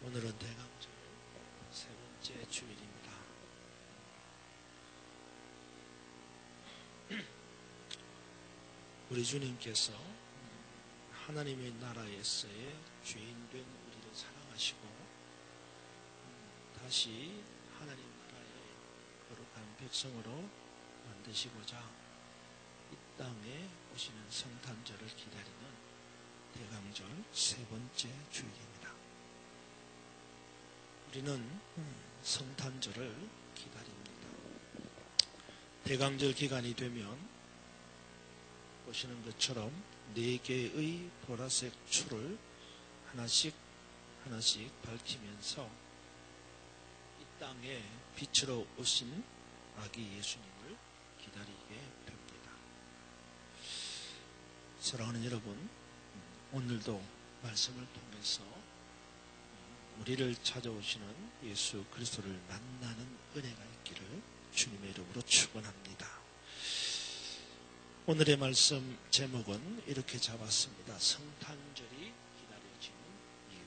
오늘은 대강절 세 번째 주일입니다. 우리 주님께서 하나님의 나라에서의 죄인된 우리를 사랑하시고 다시 하나님 나라의 거룩한 백성으로 만드시고자 이 땅에 오시는 성탄절을 기다리는 대강절 세 번째 주일입니다. 우리는 성탄절을 기다립니다. 대강절 기간이 되면 보시는 것처럼 4개의 보라색 줄을 하나씩 밝히면서 이 땅에 빛으로 오신 아기 예수님을 기다리게 됩니다. 사랑하는 여러분, 오늘도 말씀을 통해서 우리를 찾아오시는 예수 그리스도를 만나는 은혜가 있기를 주님의 이름으로 축원합니다. 오늘의 말씀 제목은 이렇게 잡았습니다. 성탄절이 기다려지는 이유.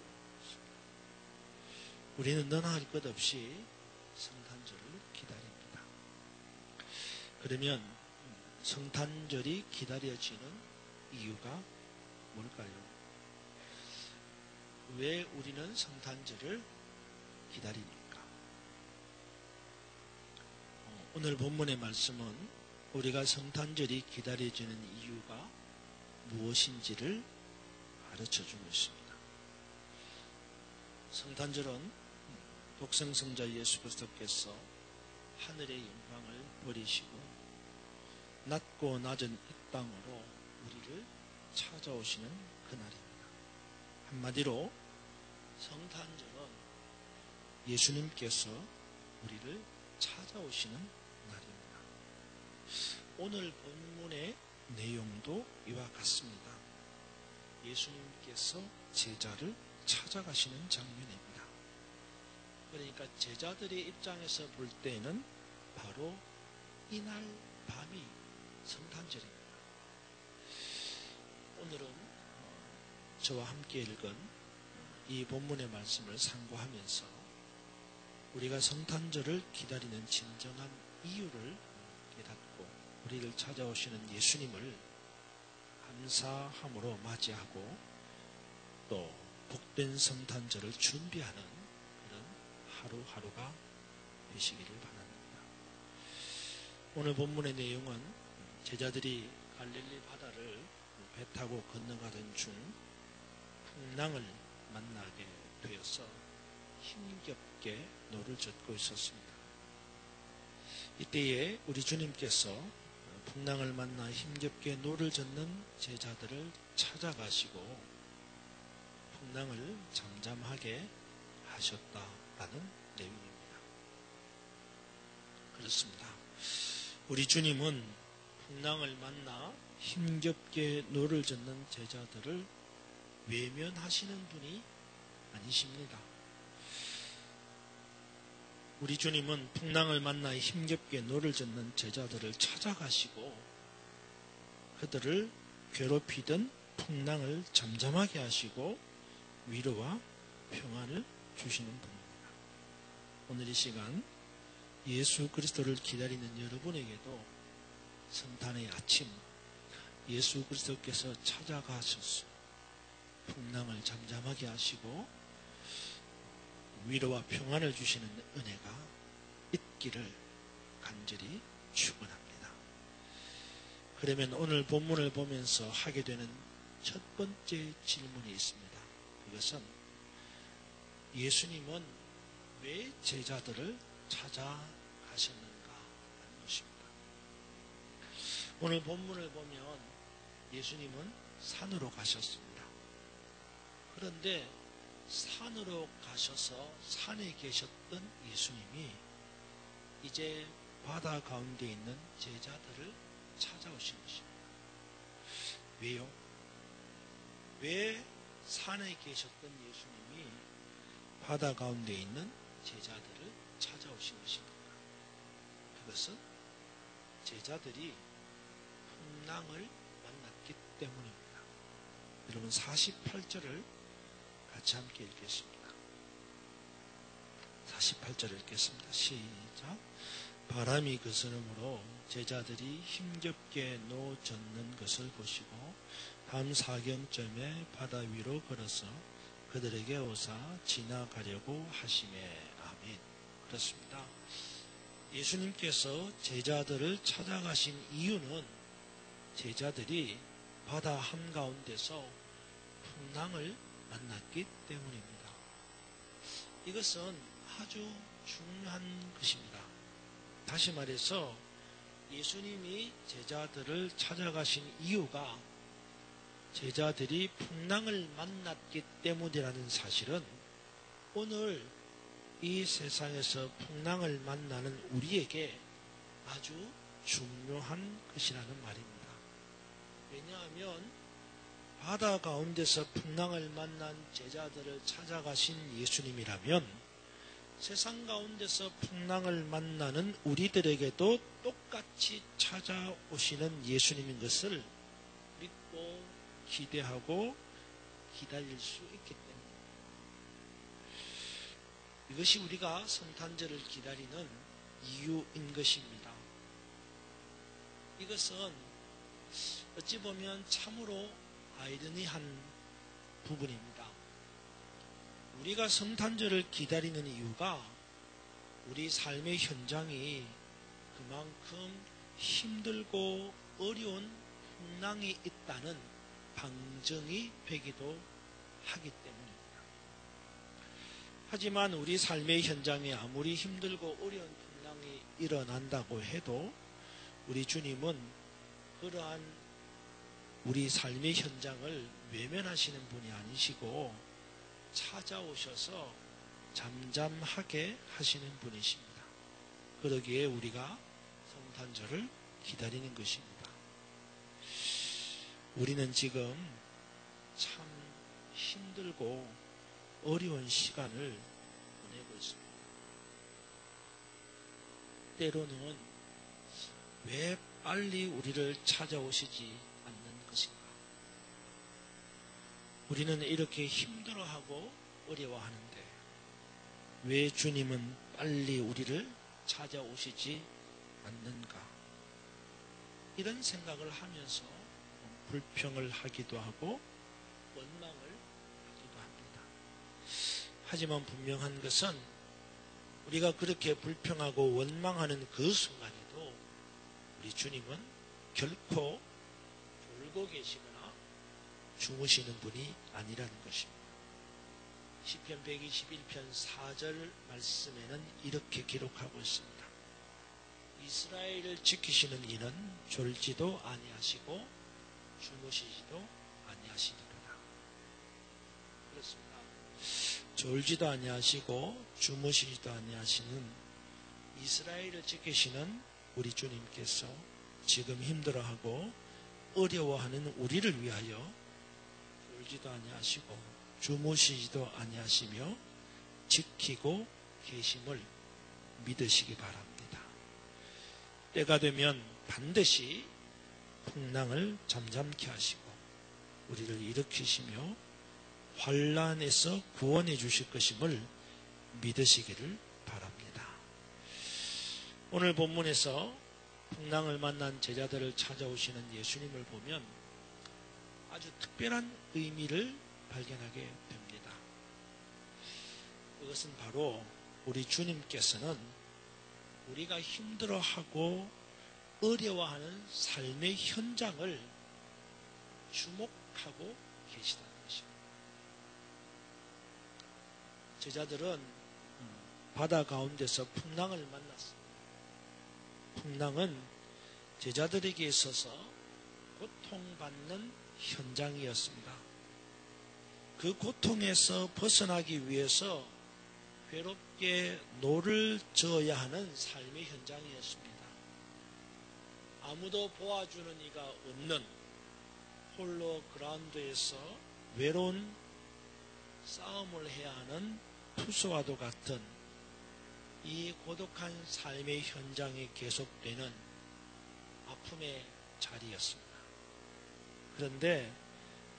우리는 너나 할 것 없이 성탄절을 기다립니다. 그러면 성탄절이 기다려지는 이유가 뭘까요? 왜 우리는 성탄절을 기다립니까? 오늘 본문의 말씀은 우리가 성탄절이 기다려지는 이유가 무엇인지를 가르쳐주고 있습니다. 성탄절은 독생성자 예수 그리스도께서 하늘의 영광을 버리시고 낮고 낮은 이 땅으로 우리를 찾아오시는 그날입니다. 한마디로 성탄절은 예수님께서 우리를 찾아오시는 날입니다. 오늘 본문의 내용도 이와 같습니다. 예수님께서 제자를 찾아가시는 장면입니다. 그러니까 제자들의 입장에서 볼 때는 바로 이날 밤이 성탄절입니다. 오늘은 저와 함께 읽은 이 본문의 말씀을 상고하면서 우리가 성탄절을 기다리는 진정한 이유를 깨닫고 우리를 찾아오시는 예수님을 감사함으로 맞이하고 또 복된 성탄절을 준비하는 그런 하루하루가 되시기를 바랍니다. 오늘 본문의 내용은 제자들이 갈릴리 바다를 배 타고 건너가던 중 풍랑을 만나게 되어서 힘겹게 노를 젓고 있었습니다. 이때에 우리 주님께서 풍랑을 만나 힘겹게 노를 젓는 제자들을 찾아가시고 풍랑을 잠잠하게 하셨다라는 내용입니다. 그렇습니다. 우리 주님은 풍랑을 만나 힘겹게 노를 젓는 제자들을 외면하시는 분이 아니십니다. 우리 주님은 풍랑을 만나 힘겹게 노를 젓는 제자들을 찾아가시고 그들을 괴롭히던 풍랑을 잠잠하게 하시고 위로와 평안을 주시는 분입니다. 오늘 이 시간 예수 그리스도를 기다리는 여러분에게도 성탄의 아침 예수 그리스도께서 찾아가셔서 풍랑을 잠잠하게 하시고 위로와 평안을 주시는 은혜가 있기를 간절히 축원합니다. 그러면 오늘 본문을 보면서 하게 되는 첫 번째 질문이 있습니다. 그것은 예수님은 왜 제자들을 찾아가셨는가 하는 것입니다. 오늘 본문을 보면 예수님은 산으로 가셨습니다. 그런데 산으로 가셔서 산에 계셨던 예수님이 이제 바다 가운데 있는 제자들을 찾아오신 것입니다. 왜요? 왜 산에 계셨던 예수님이 바다 가운데 있는 제자들을 찾아오신 것입니까? 그것은 제자들이 풍랑을 만났기 때문입니다. 여러분 48절을 같이 함께 읽겠습니다. 48절을 읽겠습니다. 시작. 바람이 거스름으로 제자들이 힘겹게 놓젓는 것을 보시고 밤 사경쯤에 바다 위로 걸어서 그들에게 오사 지나가려고 하시매. 아멘. 그렇습니다. 예수님께서 제자들을 찾아가신 이유는 제자들이 바다 한가운데서 풍랑을 만났기 때문입니다. 이것은 아주 중요한 것입니다. 다시 말해서 예수님이 제자들을 찾아가신 이유가 제자들이 풍랑을 만났기 때문이라는 사실은 오늘 이 세상에서 풍랑을 만나는 우리에게 아주 중요한 것이라는 말입니다. 왜냐하면 바다 가운데서 풍랑을 만난 제자들을 찾아가신 예수님이라면 세상 가운데서 풍랑을 만나는 우리들에게도 똑같이 찾아오시는 예수님인 것을 믿고 기대하고 기다릴 수 있기 때문입니다. 이것이 우리가 성탄절을 기다리는 이유인 것입니다. 이것은 어찌 보면 참으로 아이러니한 부분입니다. 우리가 성탄절을 기다리는 이유가 우리 삶의 현장이 그만큼 힘들고 어려운 풍랑이 있다는 방증이 되기도 하기 때문입니다. 하지만 우리 삶의 현장에 아무리 힘들고 어려운 풍랑이 일어난다고 해도 우리 주님은 그러한 우리 삶의 현장을 외면하시는 분이 아니시고 찾아오셔서 잠잠하게 하시는 분이십니다. 그러기에 우리가 성탄절을 기다리는 것입니다. 우리는 지금 참 힘들고 어려운 시간을 보내고 있습니다. 때로는 왜 빨리 우리를 찾아오시지 않는 것인가? 우리는 이렇게 힘들어하고 어려워하는데 왜 주님은 빨리 우리를 찾아오시지 않는가? 이런 생각을 하면서 불평을 하기도 하고 원망을 하기도 합니다. 하지만 분명한 것은 우리가 그렇게 불평하고 원망하는 그 순간에도 우리 주님은 결코 졸고 계시거나 주무시는 분이 아니라는 것입니다. 시편 121편 4절 말씀에는 이렇게 기록하고 있습니다. 이스라엘을 지키시는 이는 졸지도 아니하시고 주무시지도 아니하시리로다. 그렇습니다. 졸지도 아니하시고 주무시지도 아니하시는 이스라엘을 지키시는 우리 주님께서 지금 힘들어하고 어려워하는 우리를 위하여 졸지도 아니하시고 주무시지도 아니하시며 지키고 계심을 믿으시기 바랍니다. 때가 되면 반드시 풍랑을 잠잠케 하시고 우리를 일으키시며 환난에서 구원해 주실 것임을 믿으시기를 바랍니다. 오늘 본문에서 풍랑을 만난 제자들을 찾아오시는 예수님을 보면 아주 특별한 의미를 발견하게 됩니다. 그것은 바로 우리 주님께서는 우리가 힘들어하고 어려워하는 삶의 현장을 주목하고 계시다는 것입니다. 제자들은 바다 가운데서 풍랑을 만났습니다. 풍랑은 제자들에게 있어서 고통받는 현장이었습니다. 그 고통에서 벗어나기 위해서 괴롭게 노를 저어야 하는 삶의 현장이었습니다. 아무도 보아주는 이가 없는 홀로 그라운드에서 외로운 싸움을 해야 하는 투수와도 같은 이 고독한 삶의 현장이 계속되는 아픔의 자리였습니다. 그런데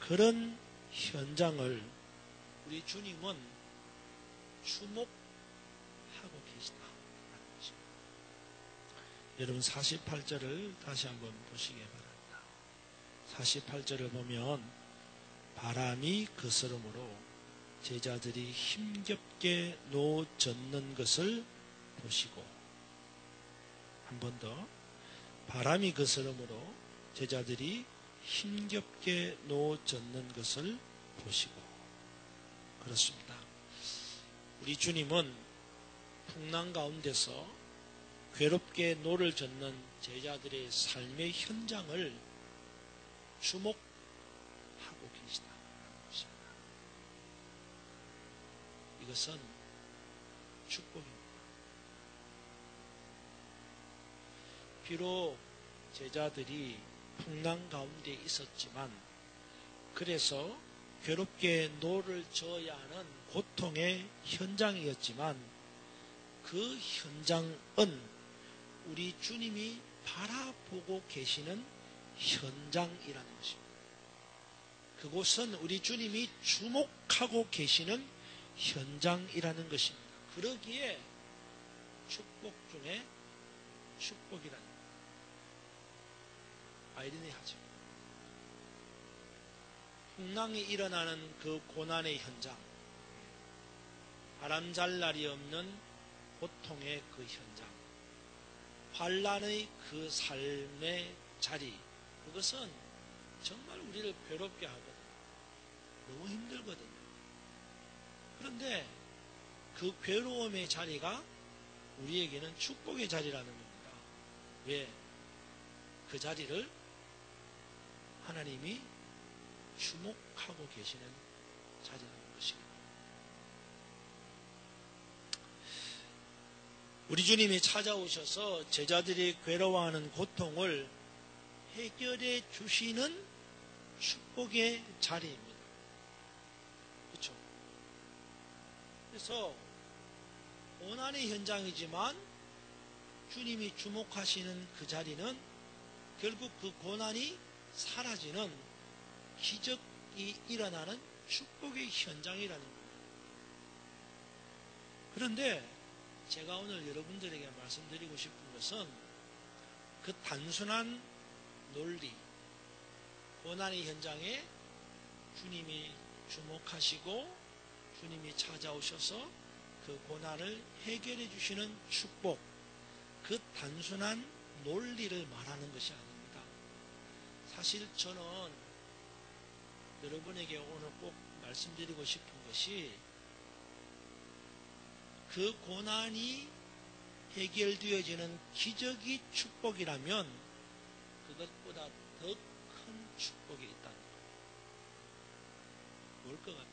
그런 현장을 우리 주님은 주목하고 여러분 48절을 다시 한번 보시기 바랍니다. 48절을 보면 바람이 거스름으로 제자들이 힘겹게 노 젓는 것을 보시고, 한 번 더, 바람이 거스름으로 제자들이 힘겹게 노 젓는 것을 보시고. 그렇습니다. 우리 주님은 풍랑 가운데서 괴롭게 노를 젓는 제자들의 삶의 현장을 주목하고 계시다는 것입니다. 이것은 축복입니다. 비록 제자들이 풍랑 가운데 있었지만, 그래서 괴롭게 노를 저어야 하는 고통의 현장이었지만, 그 현장은 우리 주님이 바라보고 계시는 현장이라는 것입니다. 그곳은 우리 주님이 주목하고 계시는 현장이라는 것입니다. 그러기에 축복 중에 축복이라는 것입니다. 아이러니하죠. 풍랑이 일어나는 그 고난의 현장, 바람잘 날이 없는 고통의 그 현장, 환난의 그 삶의 자리, 그것은 정말 우리를 괴롭게 하거든요. 너무 힘들거든요. 그런데 그 괴로움의 자리가 우리에게는 축복의 자리라는 겁니다. 왜? 그 자리를 하나님이 주목하고 계시는 자리라는 것입니다. 우리 주님이 찾아오셔서 제자들이 괴로워하는 고통을 해결해 주시는 축복의 자리입니다. 그렇죠? 그래서 고난의 현장이지만 주님이 주목하시는 그 자리는 결국 그 고난이 사라지는 기적이 일어나는 축복의 현장이라는 겁니다. 그런데 제가 오늘 여러분들에게 말씀드리고 싶은 것은 그 단순한 논리, 고난의 현장에 주님이 주목하시고 주님이 찾아오셔서 그 고난을 해결해 주시는 축복, 그 단순한 논리를 말하는 것이 아닙니다. 사실 저는 여러분에게 오늘 꼭 말씀드리고 싶은 것이, 그 고난이 해결되어지는 기적이 축복이라면 그것보다 더 큰 축복이 있다는 거예요. 뭘 것 같아요?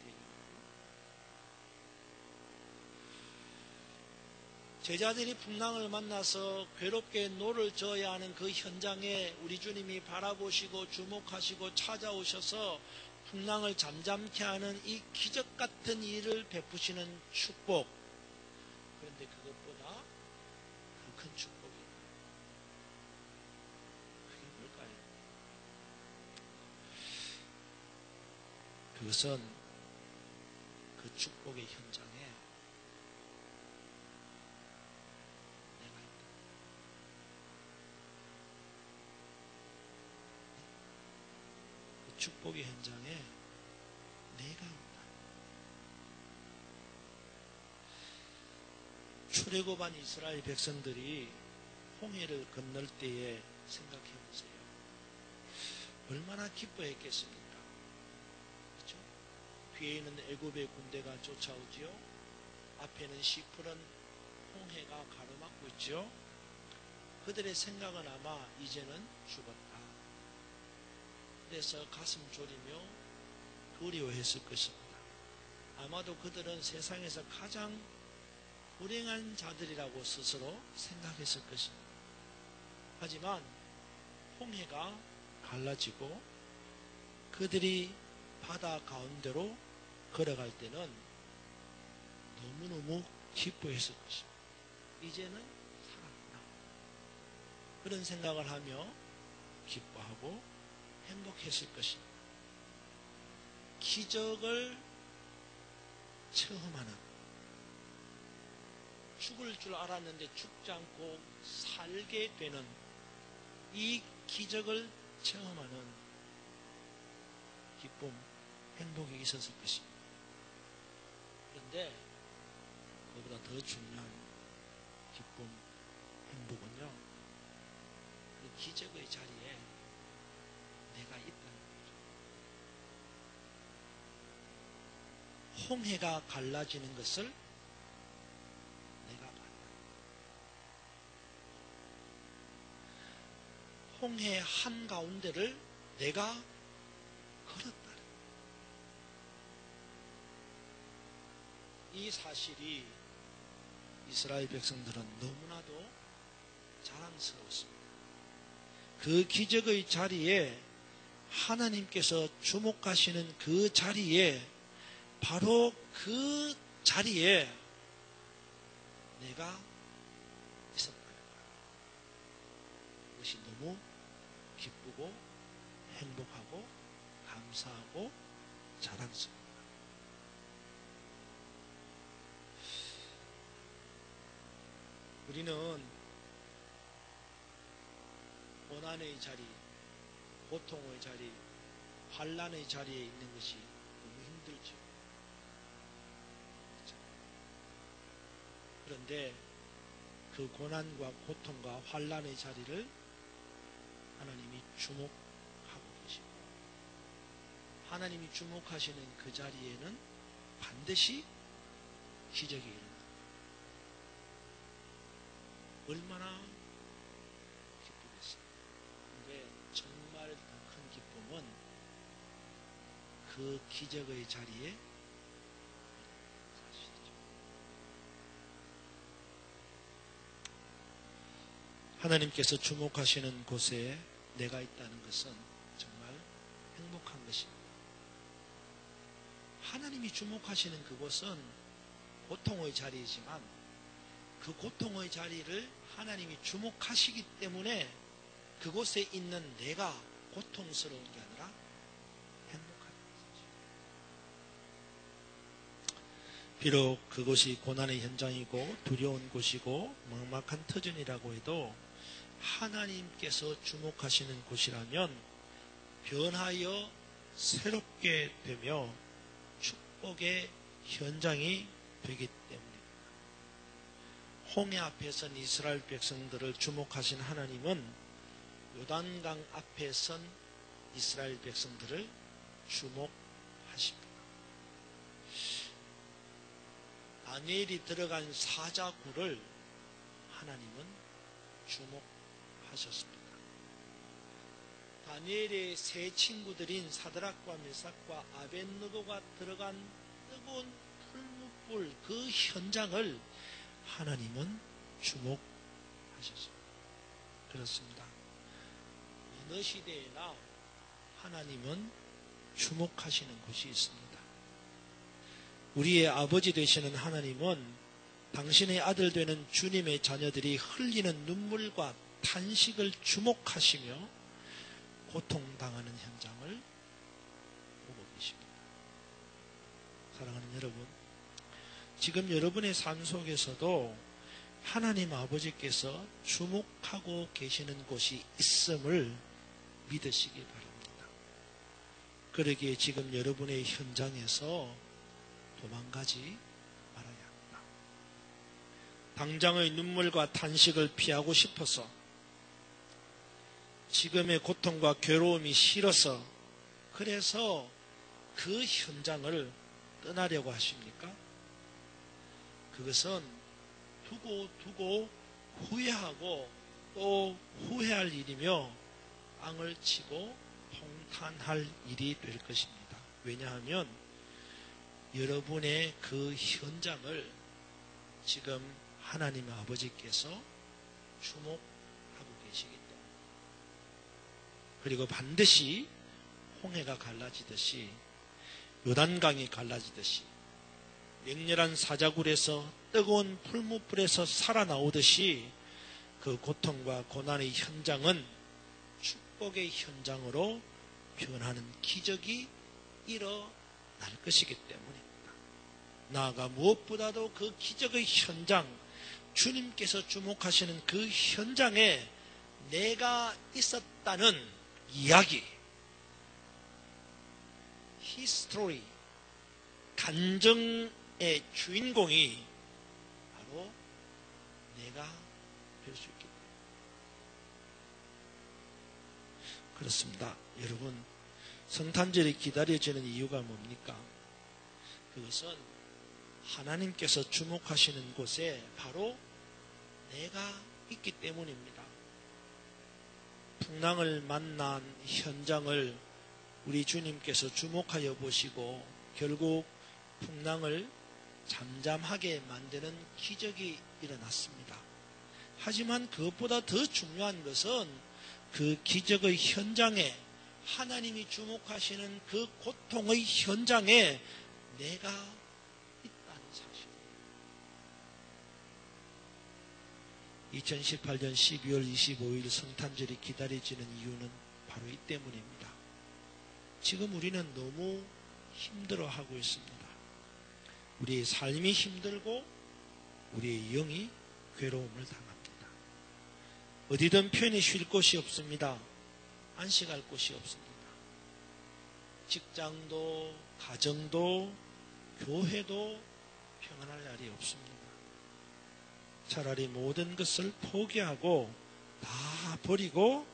제자들이 풍랑을 만나서 괴롭게 노를 저어야 하는 그 현장에 우리 주님이 바라보시고 주목하시고 찾아오셔서 풍랑을 잠잠케 하는 이 기적 같은 일을 베푸시는 축복. 그런데 그것보다 더 큰 축복이 있다. 그게 뭘까요? 그것은 그 축복의 현장에 내가 있다. 그 축복의 현장에 내가 있다. 출애굽한 이스라엘 백성들이 홍해를 건널 때에 생각해 보세요. 얼마나 기뻐했겠습니까? 그렇죠? 뒤에 있는 애굽의 군대가 쫓아오지요. 앞에는 시푸른 홍해가 가로막고 있죠. 그들의 생각은 아마 이제는 죽었다. 그래서 가슴 졸이며 두려워했을 것입니다. 아마도 그들은 세상에서 가장 불행한 자들이라고 스스로 생각했을 것입니다. 하지만 홍해가 갈라지고 그들이 바다 가운데로 걸어갈 때는 너무너무 기뻐했을 것입니다. 이제는 살았구나. 그런 생각을 하며 기뻐하고 행복했을 것입니다. 기적을 체험하는, 죽을 줄 알았는데 죽지 않고 살게 되는 이 기적을 체험하는 기쁨, 행복이 있었을 것입니다. 그런데 그보다 더 중요한 기쁨, 행복은요, 그 기적의 자리에 내가 있다는 거죠. 홍해가 갈라지는 것을 내가 봤다. 홍해 한가운데를 내가 걸었다. 이 사실이 이스라엘 백성들은 너무나도 자랑스러웠습니다. 그 기적의 자리에 하나님께서 주목하시는 그 자리에 바로 그 자리에 내가 있었다는 거예요. 그것이 너무 기쁘고 행복하고 감사하고 자랑스러워요. 우리는 고난의 자리, 고통의 자리, 환난의 자리에 있는 것이 너무 힘들죠. 그런데 그 고난과 고통과 환난의 자리를 하나님이 주목하고 계시고, 하나님이 주목하시는 그 자리에는 반드시 기적이 일어납니다. 얼마나 기쁘겠어요. 그런데 정말 더 큰 기쁨은 그 기적의 자리에 사실이죠. 하나님께서 주목하시는 곳에 내가 있다는 것은 정말 행복한 것입니다. 하나님이 주목하시는 그곳은 고통의 자리이지만 그 고통의 자리를 하나님이 주목하시기 때문에 그곳에 있는 내가 고통스러운 게 아니라 행복한 것이죠. 비록 그곳이 고난의 현장이고 두려운 곳이고 막막한 터전이라고 해도 하나님께서 주목하시는 곳이라면 변하여 새롭게 되며 축복의 현장이 되기 때문입니다. 홍해 앞에 선 이스라엘 백성들을 주목하신 하나님은 요단강 앞에 선 이스라엘 백성들을 주목하십니다. 다니엘이 들어간 사자굴을 하나님은 주목하셨습니다. 다니엘의 세 친구들인 사드락과 메삭과 아벳느고가 들어간 뜨거운 풀무불 그 현장을 하나님은 주목하셨습니다. 그렇습니다. 어느 시대에나 하나님은 주목하시는 곳이 있습니다. 우리의 아버지 되시는 하나님은 당신의 아들 되는 주님의 자녀들이 흘리는 눈물과 탄식을 주목하시며 고통당하는 현장을 보고 계십니다. 사랑하는 여러분, 지금 여러분의 삶 속에서도 하나님 아버지께서 주목하고 계시는 곳이 있음을 믿으시기 바랍니다. 그러기에 지금 여러분의 현장에서 도망가지 말아야 합니다. 당장의 눈물과 탄식을 피하고 싶어서, 지금의 고통과 괴로움이 싫어서, 그래서 그 현장을 떠나려고 하십니까? 그것은 두고 후회하고 또 후회할 일이며 땅을 치고 통탄할 일이 될 것입니다. 왜냐하면 여러분의 그 현장을 지금 하나님 아버지께서 주목하고 계시기 때문에, 그리고 반드시 홍해가 갈라지듯이, 요단강이 갈라지듯이, 맹렬한 사자굴에서 뜨거운 풀무불에서 살아나오듯이 그 고통과 고난의 현장은 축복의 현장으로 변하는 기적이 일어날 것이기 때문입니다. 나아가 무엇보다도 그 기적의 현장, 주님께서 주목하시는 그 현장에 내가 있었다는 이야기, 히스토리, 간증의 주인공이 바로 내가 될 수 있기 때문에 그렇습니다. 여러분, 성탄절이 기다려지는 이유가 뭡니까? 그것은 하나님께서 주목하시는 곳에 바로 내가 있기 때문입니다. 풍랑을 만난 현장을 우리 주님께서 주목하여 보시고 결국 풍랑을 잠잠하게 만드는 기적이 일어났습니다. 하지만 그것보다 더 중요한 것은 그 기적의 현장에, 하나님이 주목하시는 그 고통의 현장에 내가 있다는 사실입니다. 2018년 12월 25일 성탄절이 기다려지는 이유는 바로 이 때문입니다. 지금 우리는 너무 힘들어하고 있습니다. 우리의 삶이 힘들고 우리의 영이 괴로움을 당합니다. 어디든 편히 쉴 곳이 없습니다. 안식할 곳이 없습니다. 직장도, 가정도, 교회도 평안할 날이 없습니다. 차라리 모든 것을 포기하고 다 버리고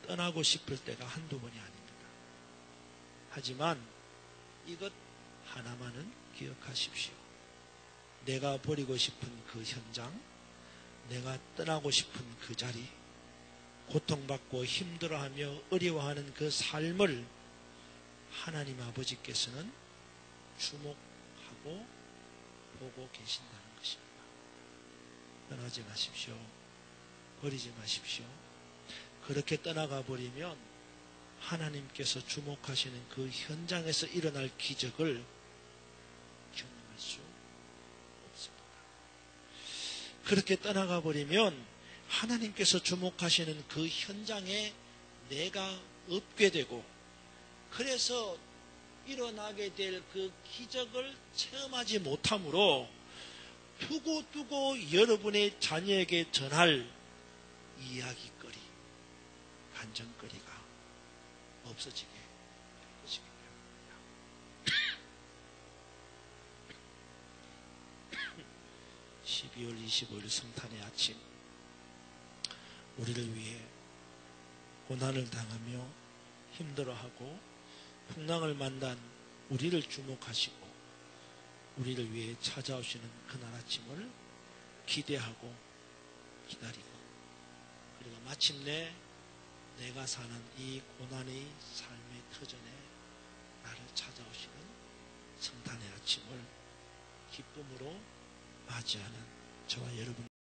떠나고 싶을 때가 한두 번이 아닙니다. 하지만 이것 하나만은 기억하십시오. 내가 버리고 싶은 그 현장, 내가 떠나고 싶은 그 자리, 고통받고 힘들어하며 어려워하는 그 삶을 하나님 아버지께서는 주목하고 보고 계신다는 것입니다. 떠나지 마십시오. 버리지 마십시오. 그렇게 떠나가 버리면 하나님께서 주목하시는 그 현장에서 일어날 기적을 경험할 수 없습니다. 그렇게 떠나가 버리면 하나님께서 주목하시는 그 현장에 내가 없게 되고, 그래서 일어나게 될 그 기적을 체험하지 못하므로 두고두고 여러분의 자녀에게 전할 이야기거리, 간증거리가 없어지게 될 것이기 때문입니다. 12월 25일 성탄의 아침, 우리를 위해 고난을 당하며 힘들어하고 풍랑을 만난 우리를 주목하시고 우리를 위해 찾아오시는 그날 아침을 기대하고 기다리고, 그리고 마침내 내가 사는 이 고난의 삶의 터전에 나를 찾아오시는 성탄의 아침을 기쁨으로 맞이하는 저와 여러분